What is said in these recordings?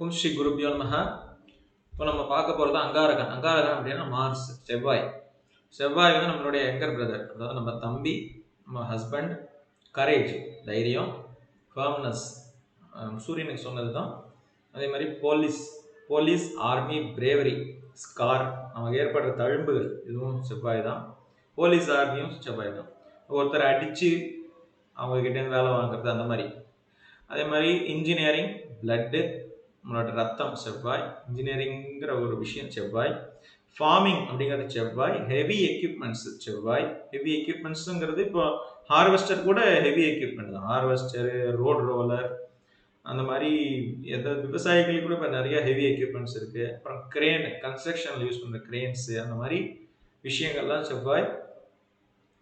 ஓம் ஸ்ரீ குருபியோ நமஹ. இப்போ நம்ம பார்க்க போகிறது அங்காரகன். அங்காரகன் அப்படின்னா மார்ஸ், செவ்வாய். செவ்வாய் வந்து நம்மளுடைய யங்கர் பிரதர், அதாவது நம்ம தம்பி, நம்ம ஹஸ்பண்ட். கரேஜ், தைரியம். ஃபர்ம்னஸ், சூரியனுக்கு சொன்னது தான். அதே மாதிரி police, police, army, bravery, scar, நமக்கு ஏற்படுற தழும்புகள், இதுவும் செவ்வாய் தான். போலீஸ் ஆர்மியும் செவ்வாய் தான். ஒருத்தர் அடித்து அவங்கக்கிட்டேருந்து வேலை வாங்குறது அந்த மாதிரி. அதே மாதிரி இன்ஜினியரிங், பிளட்டு, நம்மளோட ரத்தம் செவ்வாய். இன்ஜினியரிங்கிற ஒரு விஷயம் செவ்வாய். ஃபார்மிங் அப்படிங்கிறது செவ்வாய். ஹெவி எக்யூப்மெண்ட்ஸ் செவ்வாய். ஹெவி எக்யூப்மெண்ட்ஸுங்கிறது இப்போ ஹார்வெஸ்டர் கூட ஹெவி எக்யூப்மெண்ட் தான். ஹார்வெஸ்டரு, ரோட் ரோலர், அந்த மாதிரி எந்த விவசாயிகளுக்கு கூட இப்போ நிறைய ஹெவி எக்யூப்மெண்ட்ஸ் இருக்குது. அப்புறம் கிரேன், கன்ஸ்ட்ரக்ஷனில் யூஸ் பண்ணுற கிரேன்ஸு, அந்த மாதிரி விஷயங்கள்லாம் செவ்வாய்.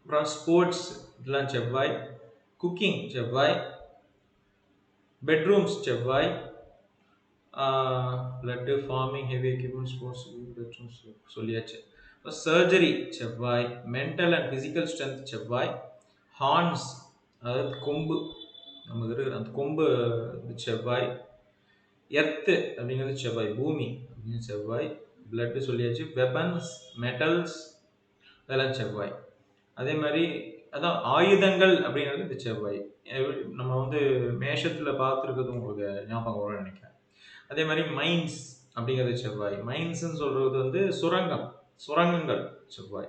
அப்புறம் ஸ்போர்ட்ஸ், இதெல்லாம் செவ்வாய். குக்கிங் செவ்வாய். பெட்ரூம்ஸ் செவ்வாய். Blood, farming, heavy equipment, sports, bedrooms சொல்லியாச்சு. இப்போ சர்ஜரி செவ்வாய். மென்டல் அண்ட் ஃபிசிக்கல் ஸ்ட்ரென்த் செவ்வாய். ஹார்ன்ஸ், அதாவது கொம்பு, நமக்கு இருக்கிற அந்த கொம்பு செவ்வாய். எர்த்து அப்படிங்கிறது செவ்வாய், பூமி அப்படின்னு செவ்வாய். பிளட்டு சொல்லியாச்சு. வெப்பன்ஸ், மெட்டல்ஸ், இதெல்லாம் செவ்வாய். அதே மாதிரி அதான் ஆயுதங்கள் அப்படிங்கிறது இந்த செவ்வாய். நம்ம வந்து மேஷத்தில் பார்த்துருக்கிறது உங்களுக்கு ஞாபகம் வரும்னு நினைக்கிறேன். அதே மாதிரி மைன்ஸ் அப்படிங்கிறது செவ்வாய். மைன்ஸ்ன்னு சொல்றது வந்து சுரங்கம், சுரங்கங்கள் செவ்வாய்.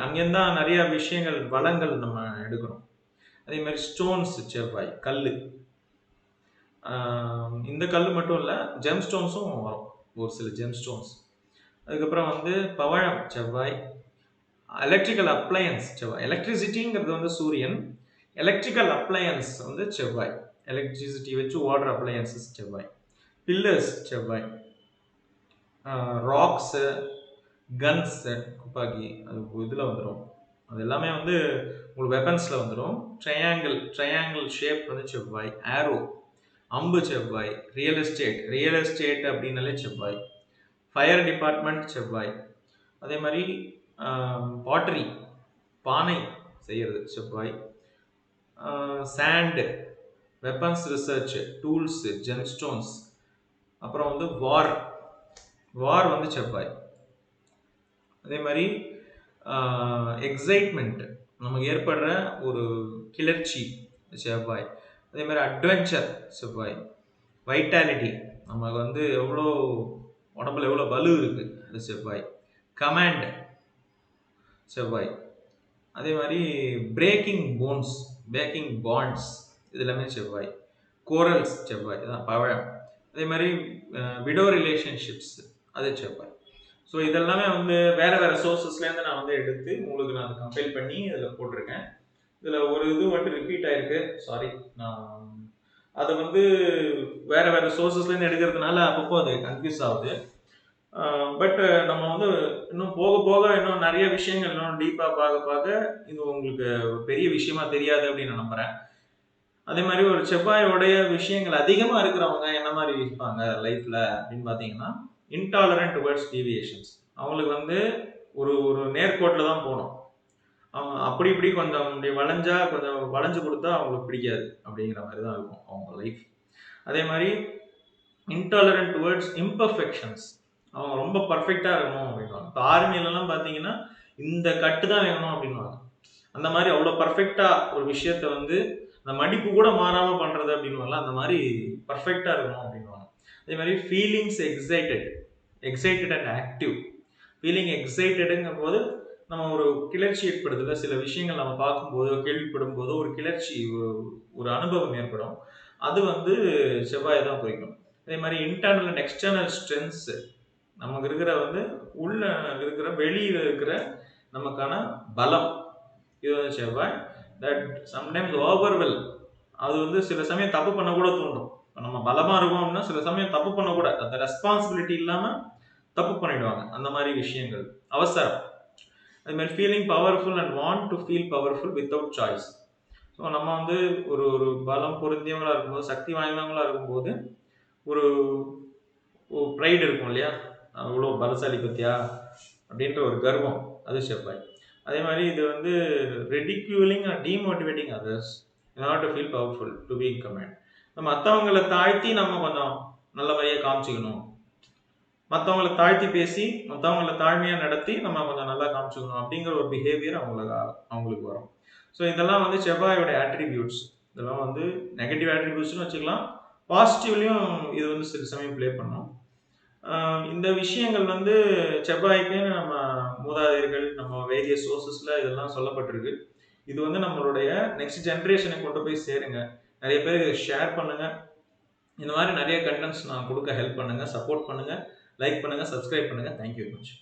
அங்கேருந்து தான் நிறைய விஷயங்கள், வளங்கள் நம்ம எடுக்கிறோம். அதே மாதிரி ஸ்டோன்ஸ் செவ்வாய், கல். இந்த கல் மட்டும் இல்லை, ஜெம் ஸ்டோன்ஸும் வரும், ஒரு சில ஜெம் ஸ்டோன்ஸ். அதுக்கப்புறம் வந்து பவழம் செவ்வாய். எலக்ட்ரிக்கல் அப்ளையன்ஸ் செவ்வாய். எலக்ட்ரிசிட்டிங்கிறது வந்து சூரியன். எலக்ட்ரிக்கல் அப்ளையன்ஸ் வந்து செவ்வாய். எலக்ட்ரிசிட்டி வச்சு ஓடுற அப்ளையன்சஸ் செவ்வாய். பில்லர்ஸ் செவ்வாய். ராக்ஸு, கன்ஸு, துப்பாக்கி, அது இதில் வந்துடும். அது எல்லாமே வந்து உங்களுக்கு வெப்பன்ஸில் வந்துடும். ட்ரையாங்கிள் ஷேப் வந்து செவ்வாய். ஆரோ, அம்பு செவ்வாய். ரியல் எஸ்டேட் அப்படின்னாலே செவ்வாய். ஃபயர் டிபார்ட்மெண்ட் செவ்வாய். அதே மாதிரி பாட்டரி, பானை செய்கிறது செவ்வாய். Sand, weapons research, tools, gemstones. அப்புறம் வந்து வார் வந்து செவ்வாய். அதே மாதிரி எக்ஸைட்மெண்ட், நமக்கு ஏற்படுற ஒரு கிளர்ச்சி செவ்வாய். அதே மாதிரி அட்வென்ச்சர் செவ்வாய். வைட்டாலிட்டி, நமக்கு வந்து எவ்வளோ உடம்புல எவ்வளோ வலு இருக்குது, அது செவ்வாய். கமாண்ட் செவ்வாய். அதே மாதிரி பிரேக்கிங் போன்ஸ், பேக்கிங் பாண்ட்ஸ், இது எல்லாமே செவ்வாய். கோரல்ஸ் செவ்வாய், இதான் பவழம். அதே மாதிரி விடோ ரிலேஷன்ஷிப்ஸ், அது செவ்வாய். ஸோ இதெல்லாமே வந்து வேறு வேறு சோர்ஸஸ்லேருந்து நான் வந்து எடுத்து உங்களுக்கு நான் கம்பைல் பண்ணி இதில் போட்டிருக்கேன். இதில் ஒரு இது மட்டும் ரிப்பீட் ஆகிருக்கு, சாரி. நான் அதை வந்து வேறு சோர்ஸஸ்லேருந்து எடுக்கிறதுனால அப்பப்போ அது கன்ஃபியூஸ் ஆகுது. பட் நம்ம வந்து இன்னும் போக போக இன்னும் நிறைய விஷயங்கள் இன்னும் டீப்பாக பார்க்க இது உங்களுக்கு பெரிய விஷயமா தெரியாது அப்படின்னு நான் நம்புகிறேன். அதே மாதிரி ஒரு செவ்வாயோடைய விஷயங்கள் அதிகமாக இருக்கிறவங்க என்ன மாதிரி இருப்பாங்க லைஃப்பில் அப்படின்னு பார்த்தீங்கன்னா, இன்டாலரண்ட் டுவர்ட்ஸ் டீவியேஷன்ஸ். அவங்களுக்கு வந்து ஒரு ஒரு நேர்கோட்டில் தான் போகணும். அவங்க அப்படி இப்படி கொஞ்சம் இப்படி கொஞ்சம் வளைஞ்சு கொடுத்தா அவங்களுக்கு பிடிக்காது, அப்படிங்கிற மாதிரி தான் இருக்கும் அவங்க லைஃப். அதே மாதிரி இன்டாலரண்ட் டுவர்ட்ஸ் இம்பர்ஃபெக்ஷன்ஸ். அவங்க ரொம்ப பர்ஃபெக்டாக இருக்கணும் அப்படின்வாங்க. இப்போ ஆர்மியிலலாம் பார்த்தீங்கன்னா இந்த கட்டு தான் வேணும் அப்படின்வாங்க. அந்த மாதிரி அவ்வளோ பர்ஃபெக்டாக ஒரு விஷயத்த வந்து அந்த மடிப்பு கூட மாறாமல் பண்ணுறது அப்படின்வாங்க. அந்த மாதிரி பர்ஃபெக்டாக இருக்கணும் அப்படின்வாங்க. அதே மாதிரி feelings excited and active. Feeling எக்ஸைட்டடுங்கும் போது நம்ம ஒரு கிளர்ச்சி ஏற்படுதுல, சில விஷயங்கள் நம்ம பார்க்கும்போதோ கேள்விப்படும் போதோ ஒரு கிளர்ச்சி, ஒரு அனுபவம் ஏற்படும். அது வந்து செவ்வாயை தான் குறிக்கும். அதே மாதிரி இன்டர்னல் அண்ட் எக்ஸ்டர்னல் ஸ்ட்ரென்த்ஸ், நமக்கு இருக்கிற வந்து உள்ள இருக்கிற வெளியில் இருக்கிற நமக்கான பலம், இது வந்து செவ்வாய். தட் சம்டைம்ஸ் ஓவர்வெல், அது வந்து சில சமயம் தப்பு பண்ண கூட தூண்டும். நம்ம பலமா இருக்கோம் அப்படின்னா சில சமயம் தப்பு பண்ண கூட, அந்த ரெஸ்பான்சிபிலிட்டி இல்லாமல் தப்பு பண்ணிடுவாங்க. அந்த மாதிரி விஷயங்கள், அவசரம். அது மாதிரி feeling powerful and want to feel powerful without choice. So நம்ம வந்து ஒரு ஒரு பலம் பொருந்தியவங்களாக இருக்கும்போது, சக்தி வாய்ந்தவங்களாக இருக்கும்போது ஒரு ப்ரைடு இருக்கும் இல்லையா, அவ்வளோ பலசாலி பத்தியா அப்படின்ற ஒரு கர்வம், அது செவ்வாய். அதே மாதிரி இது வந்து ridiculing and demotivating others in order to feel powerful to be in command. மற்றவங்களை தாழ்த்தி நம்ம கொஞ்சம் நல்ல வழியை காமிச்சிக்கணும், மற்றவங்களை தாழ்த்தி பேசி மற்றவங்களை தாழ்மையாக நடத்தி நம்ம கொஞ்சம் நல்லா காமிச்சிக்கணும் அப்படிங்கிற ஒரு பிஹேவியர் அவங்களுக்கு வரும். ஸோ இதெல்லாம் வந்து செவ்வாயோட ஆட்ரிபியூட்ஸ். இதெல்லாம் வந்து நெகட்டிவ் ஆட்ரிபியூட்ஸ்னு வச்சுக்கலாம், பாசிட்டிவ்லையும் இது வந்து சில சமயம் ப்ளே பண்ணும். இந்த விஷயங்கள் வந்து செவ்வாய்க்குன்னு நம்ம மூதாதையர்கள், நம்ம வேரியஸ் சோர்சஸில் இதெல்லாம் சொல்லப்பட்டிருக்கு. இது வந்து நம்மளுடைய நெக்ஸ்ட் ஜென்ரேஷனுக்கு கொண்டு போய் சேருங்க. நிறைய பேர் ஷேர் பண்ணுங்க. இந்த மாதிரி நிறைய கண்டென்ட்ஸ் நான் கொடுக்க ஹெல்ப் பண்ணுங்க, சப்போர்ட் பண்ணுங்க, லைக் பண்ணுங்க, சப்ஸ்கிரைப் பண்ணுங்க. Thank you very much.